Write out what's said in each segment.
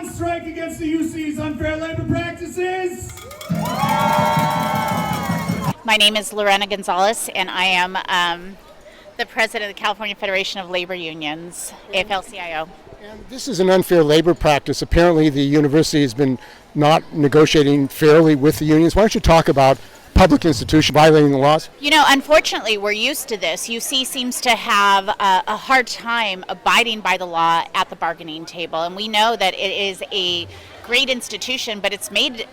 on strike against the UC's unfair labor practices? My name is Lorena Gonzalez, and I am the president of the California Federation of Labor Unions, AFL-CIO. And this is an unfair labor practice. Apparently the university has been not negotiating fairly with the unions. Why don't you talk about public institution violating the laws? You know, unfortunately, we're used to this. UC seems to have a hard time abiding by the law at the bargaining table, and we know that it is a great institution, but it's made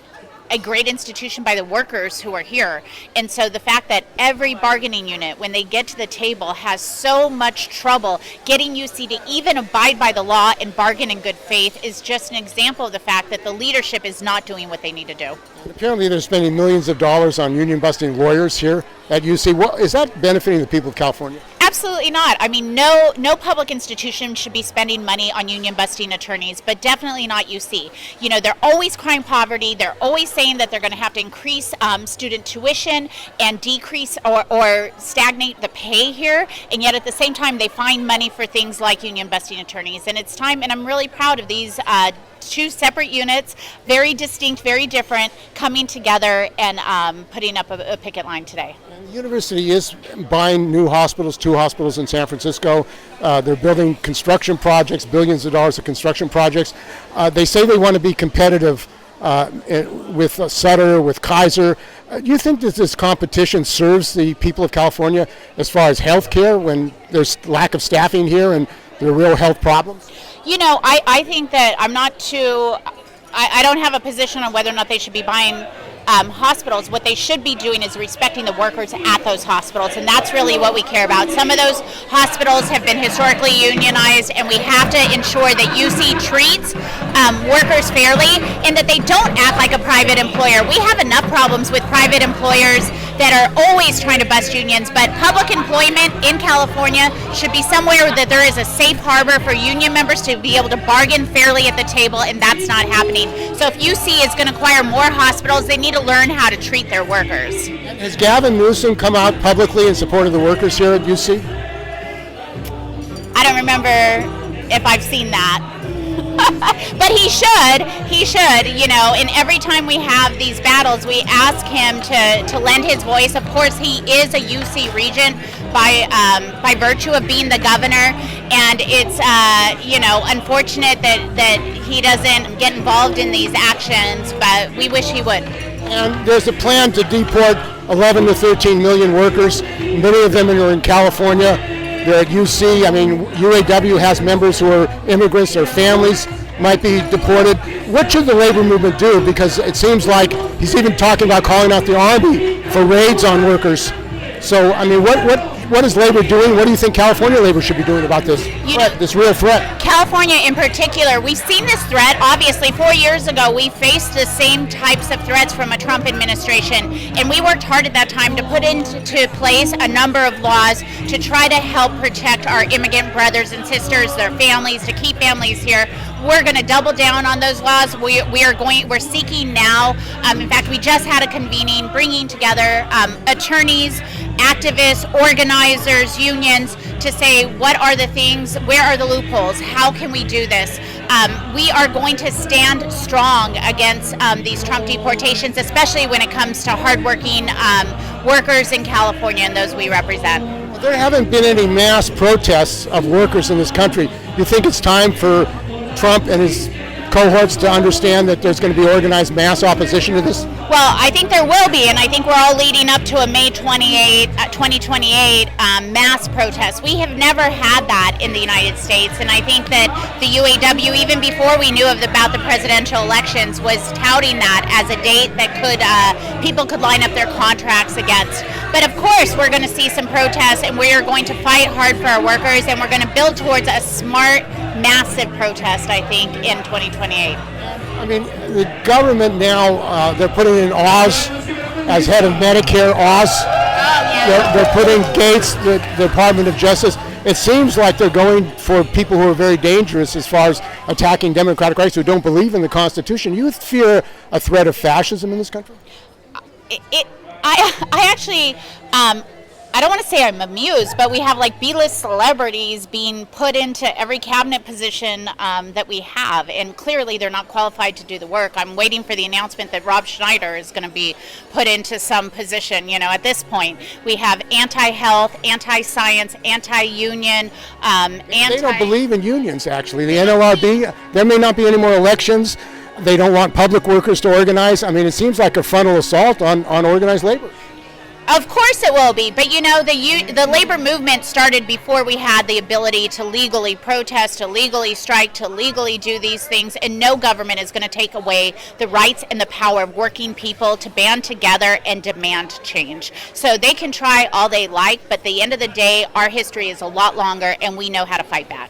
a great institution by the workers who are here. And so the fact that every bargaining unit, when they get to the table, has so much trouble getting UC to even abide by the law and bargain in good faith is just an example of the fact that the leadership is not doing what they need to do. And apparently they're spending millions of dollars on union busting lawyers here at UC. Well, is that benefiting the people of California? Absolutely not. I mean, no public institution should be spending money on union busting attorneys, but definitely not UC. You know, they're always crying poverty. They're always saying that they're going to have to increase student tuition and decrease or stagnate the pay here, and yet at the same time they find money for things like union busting attorneys. And it's time, and I'm really proud of these two separate units, very distinct, very different, coming together and putting up a picket line today. And the university is buying new hospitals, 2 hospitals in San Francisco. They're building construction projects, billions of dollars of construction projects. They say they want to be competitive with Sutter, with Kaiser. Do you think that this competition serves the people of California as far as health care when there's lack of staffing here and there are real health problems? You know, I think that I'm not too, I don't have a position on whether or not they should be buying hospitals. What they should be doing is respecting the workers at those hospitals, and that's really what we care about. Some of those hospitals have been historically unionized, and we have to ensure that UC treats workers fairly and that they don't act like a private employer. We have enough problems with private employers that are always trying to bust unions, but public employment in California should be somewhere that there is a safe harbor for union members to be able to bargain fairly at the table, and that's not happening. So if UC is going to acquire more hospitals, they need to learn how to treat their workers. Has Gavin Newsom come out publicly in support of the workers here at UC? I don't remember if I've seen that. But he should, you know, and every time we have these battles, we ask him to lend his voice. Of course, he is a UC regent by virtue of being the governor, and it's, you know, unfortunate that he doesn't get involved in these actions, but we wish he would. And there's a plan to deport 11 to 13 million workers. Many of them are in California. They're at UC. I mean, UAW has members who are immigrants. Their families might be deported. What should the labor movement do? Because it seems like he's even talking about calling out the Army for raids on workers. So, I mean, what is labor doing? What do you think California labor should be doing about this threat, this real threat? California in particular, we've seen this threat. Obviously, 4 years ago, we faced the same types of threats from a Trump administration, and we worked hard at that time to put into place a number of laws to try to help protect our immigrant brothers and sisters, their families, to keep families here. We're going to double down on those laws. We're seeking now. In fact, we just had a convening bringing together attorneys, activists, organizers, unions to say what are the things, where are the loopholes, how can we do this? We are going to stand strong against these Trump deportations, especially when it comes to hardworking workers in California and those we represent. Well, there haven't been any mass protests of workers in this country. You think it's time for Trump and his cohorts to understand that there's going to be organized mass opposition to this? Well, I think there will be, and I think we're all leading up to a May 2028 mass protest. We have never had that in the United States, and I think that the UAW, even before we knew about the presidential elections, was touting that as a date that people could line up their contracts against. But of course, we're going to see some protests, and we are going to fight hard for our workers, and we're going to build towards a smart, massive protest, I think, in 2028. I mean, the government now, they're putting in Oz as head of Medicare, Oz. They're putting Gates, the Department of Justice. It seems like they're going for people who are very dangerous as far as attacking democratic rights, who don't believe in the Constitution. You fear a threat of fascism in this country? I actually I don't want to say I'm amused, but we have like B-list celebrities being put into every cabinet position that we have, and clearly they're not qualified to do the work. I'm waiting for the announcement that Rob Schneider is going to be put into some position. At this point, we have anti-health, anti-science, anti-union, They don't believe in unions, actually. The NLRB, there may not be any more elections. They don't want public workers to organize. I mean, it seems like a frontal assault on organized labor. Of course it will be, but the labor movement started before we had the ability to legally protest, to legally strike, to legally do these things, and no government is going to take away the rights and the power of working people to band together and demand change. So they can try all they like, but at the end of the day, our history is a lot longer, and we know how to fight back.